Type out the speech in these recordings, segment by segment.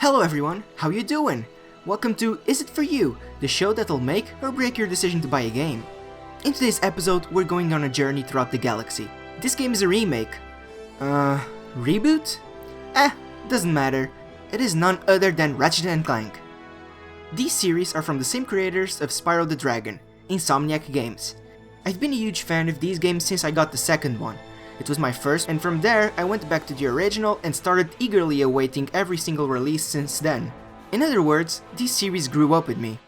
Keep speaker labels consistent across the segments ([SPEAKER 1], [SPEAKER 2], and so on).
[SPEAKER 1] Hello everyone, how you doing? Welcome to Is It For You, the show that'll make or break your decision to buy a game. In today's episode, we're going on a journey throughout the galaxy. This game is a remake. Reboot? Doesn't matter. It is none other than Ratchet Clank. These series are from the same creators of Spyro the Dragon, Insomniac Games. I've been a huge fan of these games since I got the second one. It was my first, and from there I went back to the original and started eagerly awaiting every single release since then. In other words, these series grew up with me.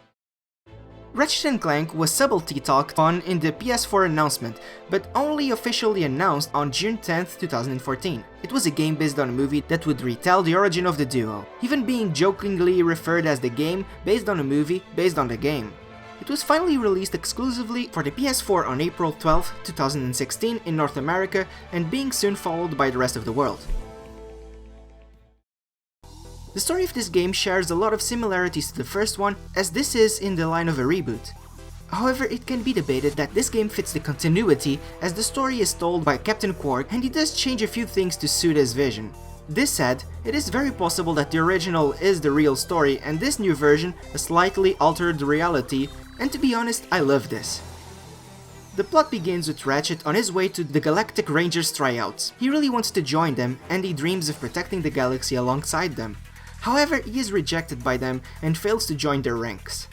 [SPEAKER 1] Ratchet Clank was subtlety talked on in the PS4 announcement, but only officially announced on June 10th, 2014. It was a game based on a movie that would retell the origin of the duo, even being jokingly referred as the game based on a movie based on the game. It was finally released exclusively for the PS4 on April 12, 2016 in North America, and being soon followed by the rest of the world. The story of this game shares a lot of similarities to the first one, as this is in the line of a reboot. However, it can be debated that this game fits the continuity, as the story is told by Captain Quark and he does change a few things to suit his vision. This said, it is very possible that the original is the real story and this new version a slightly altered reality, and to be honest, I love this. The plot begins with Ratchet on his way to the Galactic Rangers tryouts. He really wants to join them and he dreams of protecting the galaxy alongside them. However, he is rejected by them and fails to join their ranks.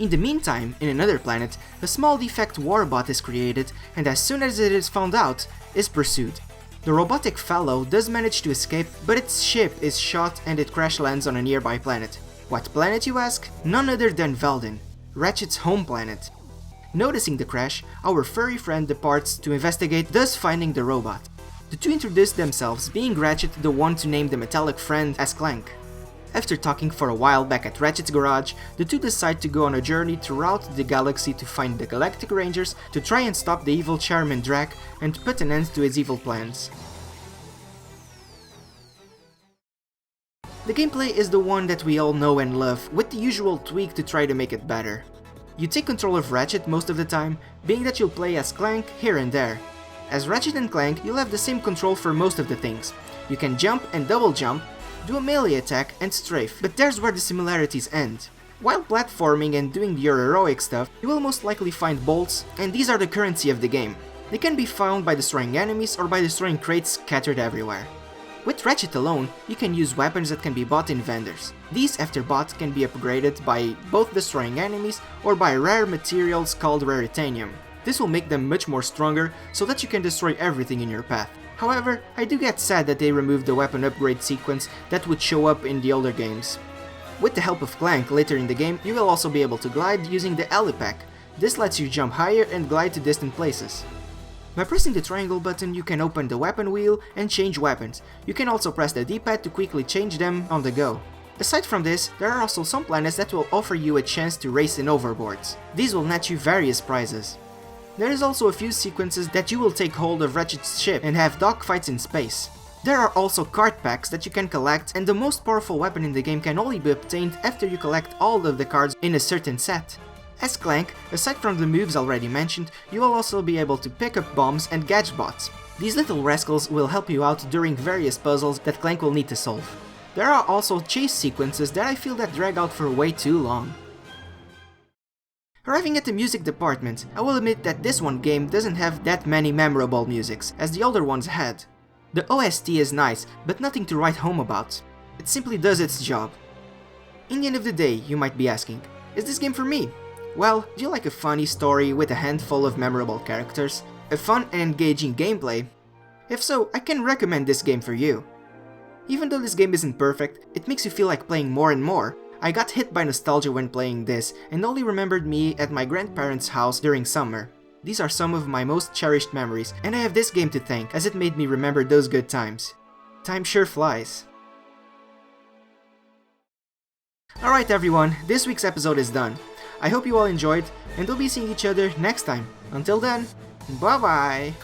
[SPEAKER 1] In the meantime, in another planet, a small defect warbot is created and as soon as it is found out, is pursued. The robotic fellow does manage to escape, but its ship is shot and it crash lands on a nearby planet. What planet, you ask? None other than Veldin, Ratchet's home planet. Noticing the crash, our furry friend departs to investigate, thus finding the robot. The two introduce themselves, being Ratchet the one to name the metallic friend as Clank. After talking for a while back at Ratchet's garage, the two decide to go on a journey throughout the galaxy to find the Galactic Rangers to try and stop the evil Chairman Drac and put an end to his evil plans. The gameplay is the one that we all know and love, with the usual tweak to try to make it better. You take control of Ratchet most of the time, being that you'll play as Clank here and there. As Ratchet and Clank, you'll have the same control for most of the things. You can jump and double jump, do a melee attack and strafe, but there's where the similarities end. While platforming and doing your heroic stuff, you will most likely find bolts, and these are the currency of the game. They can be found by destroying enemies or by destroying crates scattered everywhere. With Ratchet alone, you can use weapons that can be bought in vendors. These after bought can be upgraded by both destroying enemies or by rare materials called raritanium. This will make them much more stronger so that you can destroy everything in your path. However, I do get sad that they removed the weapon upgrade sequence that would show up in the older games. With the help of Clank later in the game, you will also be able to glide using the helipack. This lets you jump higher and glide to distant places. By pressing the triangle button, you can open the weapon wheel and change weapons. You can also press the D-pad to quickly change them on the go. Aside from this, there are also some planets that will offer you a chance to race in overboards. These will net you various prizes. There is also a few sequences that you will take hold of Ratchet's ship and have dogfights in space. There are also card packs that you can collect, and the most powerful weapon in the game can only be obtained after you collect all of the cards in a certain set. As Clank, aside from the moves already mentioned, you will also be able to pick up bombs and gadgebots. These little rascals will help you out during various puzzles that Clank will need to solve. There are also chase sequences that I feel that drag out for way too long. Arriving at the music department, I will admit that this one game doesn't have that many memorable musics as the older ones had. The OST is nice, but nothing to write home about. It simply does its job. In the end of the day, you might be asking, is this game for me? Well, do you like a funny story with a handful of memorable characters? A fun and engaging gameplay? If so, I can recommend this game for you. Even though this game isn't perfect, it makes you feel like playing more and more. I got hit by nostalgia when playing this and only remembered me at my grandparents' house during summer. These are some of my most cherished memories, and I have this game to thank as it made me remember those good times. Time sure flies. Alright everyone, this week's episode is done. I hope you all enjoyed, and we'll be seeing each other next time. Until then, bye bye!